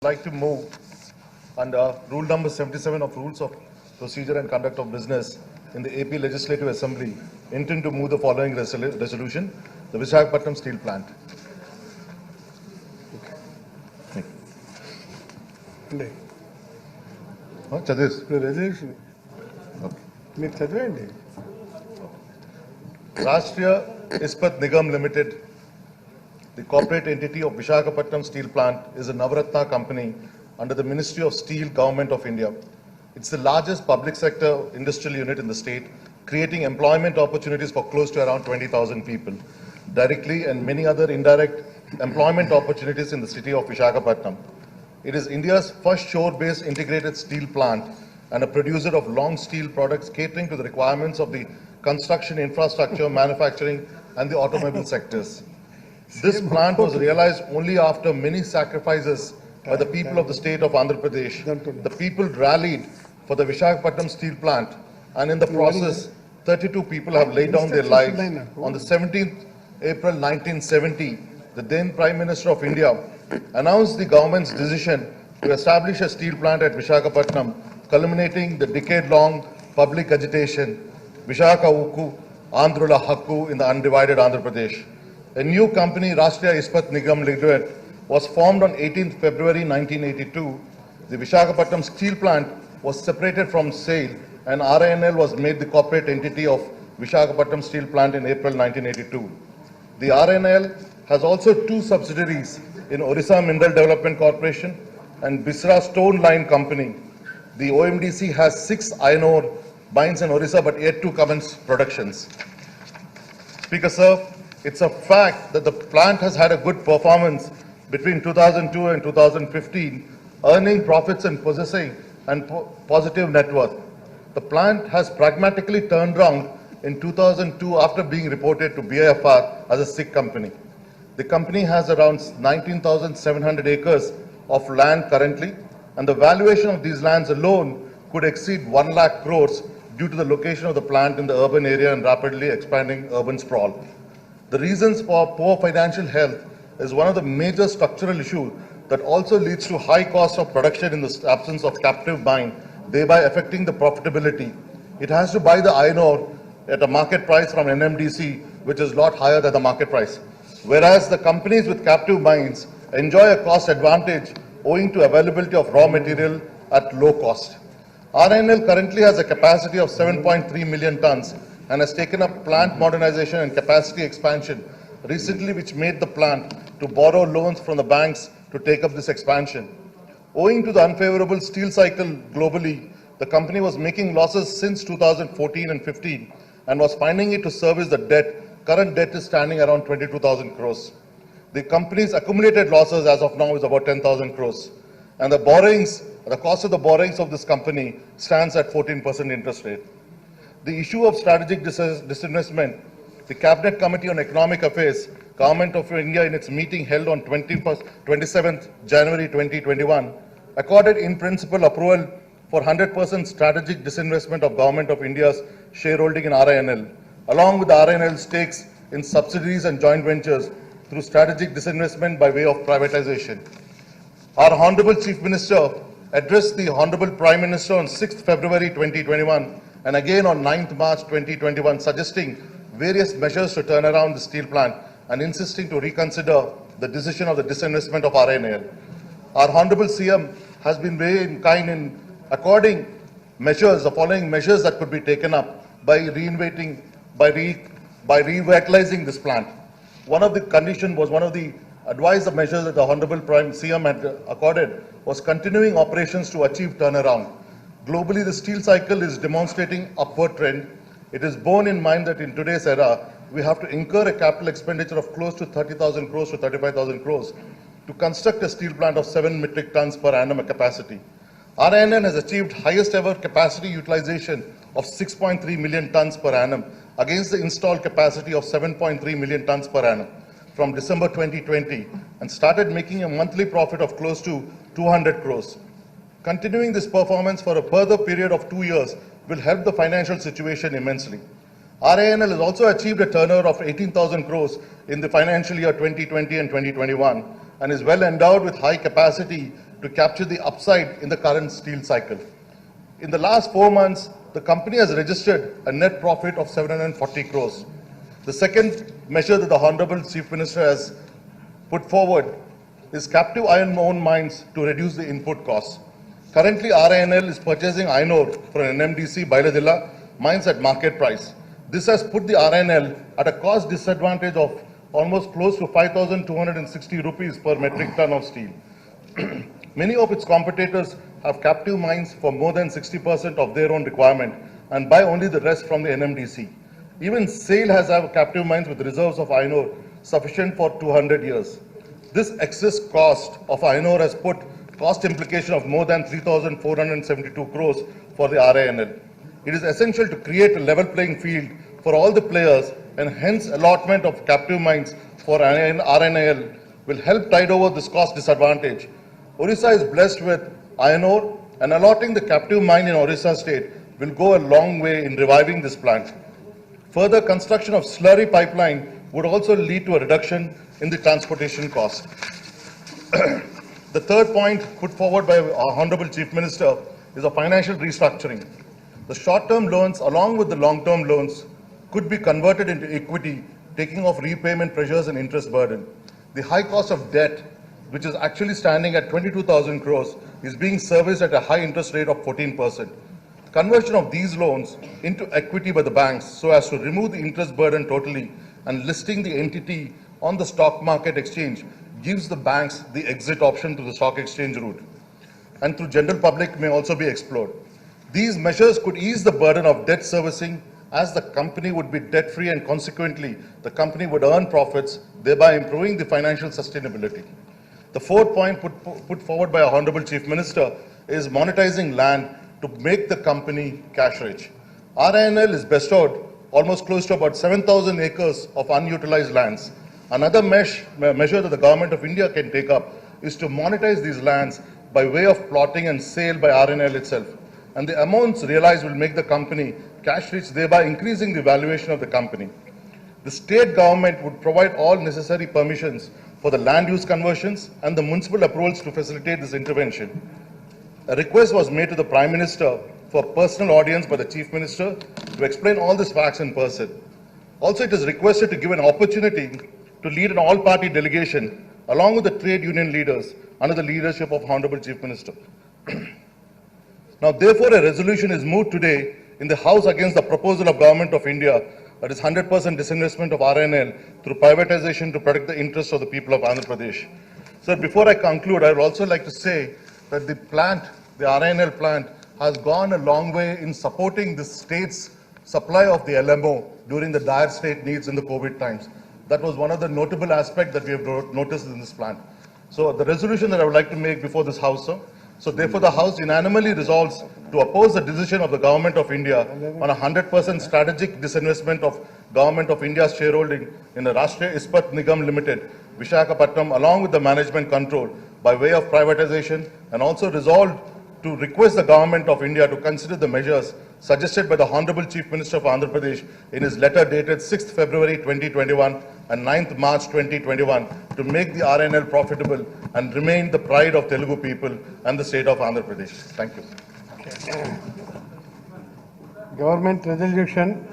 Like to move under rule number 77 of Rules of Procedure and Conduct of Business in the AP Legislative Assembly, intend to move the following resolution: the Visakhapatnam Steel Plant. Resolution. మీరు చదివేయండి. Rashtriya Ispat Nigam Limited, the corporate entity of Visakhapatnam Steel Plant, is a Navratna company under the Ministry of Steel, Government of India. It's the largest public sector industrial unit in the state, creating employment opportunities for close to around 20,000 people, directly and many other indirect employment opportunities in the city of Visakhapatnam. It is India's first shore-based integrated steel plant and a producer of long steel products catering to the requirements of the construction, infrastructure, manufacturing, and the automobile sectors. This plant was realized only after many sacrifices by the people of the state of Andhra Pradesh. The people rallied for the Visakhapatnam steel plant, and in the process, 32 people have laid down their lives. On the 17th April 1970, the then Prime Minister of India announced the government's decision to establish a steel plant at Visakhapatnam, culminating the decade-long public agitation, Vishakha Ukku, Andhrula Hakku, in the undivided Andhra Pradesh. A new company, Rashtriya Ispat Nigam Limited, was formed on 18th February 1982. The Visakhapatnam steel plant was separated from SAIL, and RINL was made the corporate entity of Visakhapatnam steel plant in April 1982. The RINL has also two subsidiaries in Orissa Mineral Development Corporation and Bisra Stone Line Company. The OMDC has 6 iron ore mines in Orissa but yet to commence productions. Speaker sir, it's a fact that the plant has had a good performance between 2002 and 2015, earning profits and possessing positive net worth. The plant has pragmatically turned around in 2002 after being reported to BIFR as a sick company. The company has around 19,700 acres of land currently, and the valuation of these lands alone could exceed 1 lakh crores due to the location of the plant in the urban area and rapidly expanding urban sprawl. The reasons for poor financial health is one of the major structural issues that also leads to high cost of production in the absence of captive buying, thereby affecting the profitability. It has to buy the iron ore at a market price from NMDC, which is a lot higher than the market price. Whereas the companies with captive mines enjoy a cost advantage owing to availability of raw material at low cost. RINL currently has a capacity of 7.3 million tons and has taken up plant modernization and capacity expansion recently, which made the plant to borrow loans from the banks to take up this expansion. Owing to the unfavorable steel cycle globally, the company was making losses since 2014 and 15 and was finding it to service the debt. Current debt is standing around 22,000 crores. The company's accumulated losses as of now is about 10,000 crores. And the borrowings, the cost of the borrowings of this company stands at 14% interest rate. The issue of strategic disinvestment, the Cabinet Committee on Economic Affairs, Government of India, in its meeting held on 27th January 2021, accorded in principle approval for 100% strategic disinvestment of Government of India's shareholding in RINL, along with the RINL stakes in subsidiaries and joint ventures through strategic disinvestment by way of privatization. Our Honorable Chief Minister addressed the Honorable Prime Minister on 6th February 2021 and again on 9th March 2021, suggesting various measures to turn around the steel plant and insisting to reconsider the decision of the disinvestment of RINL. Our Honorable CM has been very kind in according measures, the following measures that could be taken up by reinvigorating, by revitalizing this plant. One of the conditions was, one of the advised measures that the Honorable Prime CM had accorded was continuing operations to achieve turnaround. Globally, the steel cycle is demonstrating upward trend. It is borne in mind that in today's era, we have to incur a capital expenditure of close to 30,000 crores to 35,000 crores to construct a steel plant of 7 metric tons per annum capacity. RINL has achieved highest ever capacity utilization of 6.3 million tons per annum against the installed capacity of 7.3 million tons per annum from December 2020 and started making a monthly profit of close to 200 crores. Continuing this performance for a further period of 2 years will help the financial situation immensely. RINL has also achieved a turnover of 18,000 crores in the financial year 2020 and 2021 and is well endowed with high capacity to capture the upside in the current steel cycle. In the last 4 months, the company has registered a net profit of 740 crores. The second measure that the Honorable Chief Minister has put forward is captive iron ore mines to reduce the input costs. Currently, RINL is purchasing iron ore from NMDC Bailadilla mines at market price. This has put the RINL at a cost disadvantage of almost close to 5,260 rupees per metric ton of steel. Many of its competitors have captive mines for more than 60% of their own requirement and buy only the rest from the NMDC. Even SAIL has captive mines with reserves of iron ore sufficient for 200 years. This excess cost of iron ore has put cost implication of more than 3,472 crores for the RINL. It is essential to create a level playing field for all the players, and hence allotment of captive mines for RINL will help tide over this cost disadvantage. Orissa is blessed with iron ore, and allotting the captive mine in Orissa state will go a long way in reviving this plant. Further construction of slurry pipeline would also lead to a reduction in the transportation cost. The third point put forward by our Honorable Chief Minister is a financial restructuring. The short-term loans along with the long-term loans could be converted into equity, taking off repayment pressures and interest burden. The high cost of debt, which is actually standing at 22,000 crores, is being serviced at a high interest rate of 14%. Conversion of these loans into equity by the banks so as to remove the interest burden totally and listing the entity on the stock market exchange gives the banks the exit option to the stock exchange route, and through general public may also be explored. These measures could ease the burden of debt servicing as the company would be debt-free and consequently the company would earn profits, thereby improving the financial sustainability. The fourth point put forward by our Honorable Chief Minister is monetizing land to make the company cash rich. RINL is bestowed almost close to about 7,000 acres of unutilized lands. Another measure that the Government of India can take up is to monetize these lands by way of plotting and sale by RINL itself. And the amounts realized will make the company cash rich, thereby increasing the valuation of the company. The state government would provide all necessary permissions for the land use conversions and the municipal approvals to facilitate this intervention. A request was made to the Prime Minister for personal audience by the Chief Minister to explain all these facts in person. Also, it is requested to give an opportunity to lead an all-party delegation along with the trade union leaders under the leadership of Honorable Chief Minister. Now, therefore, a resolution is moved today in the House against the proposal of Government of India, that is 100% disinvestment of RINL through privatization to protect the interests of the people of Andhra Pradesh. Sir, before I conclude, I would also like to say that the RINL plant, has gone a long way in supporting the state's supply of the LMO during the dire state needs in the COVID times. That was one of the notable aspects that we have noticed in this plant. So the resolution that I would like to make before this House, sir. So therefore, the House unanimously resolves to oppose the decision of the Government of India on a 100% strategic disinvestment of Government of India's shareholding in the Rashtriya Ispat Nigam Limited, Visakhapatnam, along with the management control by way of privatization, and also resolved to request the Government of India to consider the measures suggested by the Honorable Chief Minister of Andhra Pradesh in his letter dated 6th February 2021 and 9th March 2021 to make the RINL profitable and remain the pride of Telugu people and the state of Andhra Pradesh. Thank you. Government resolution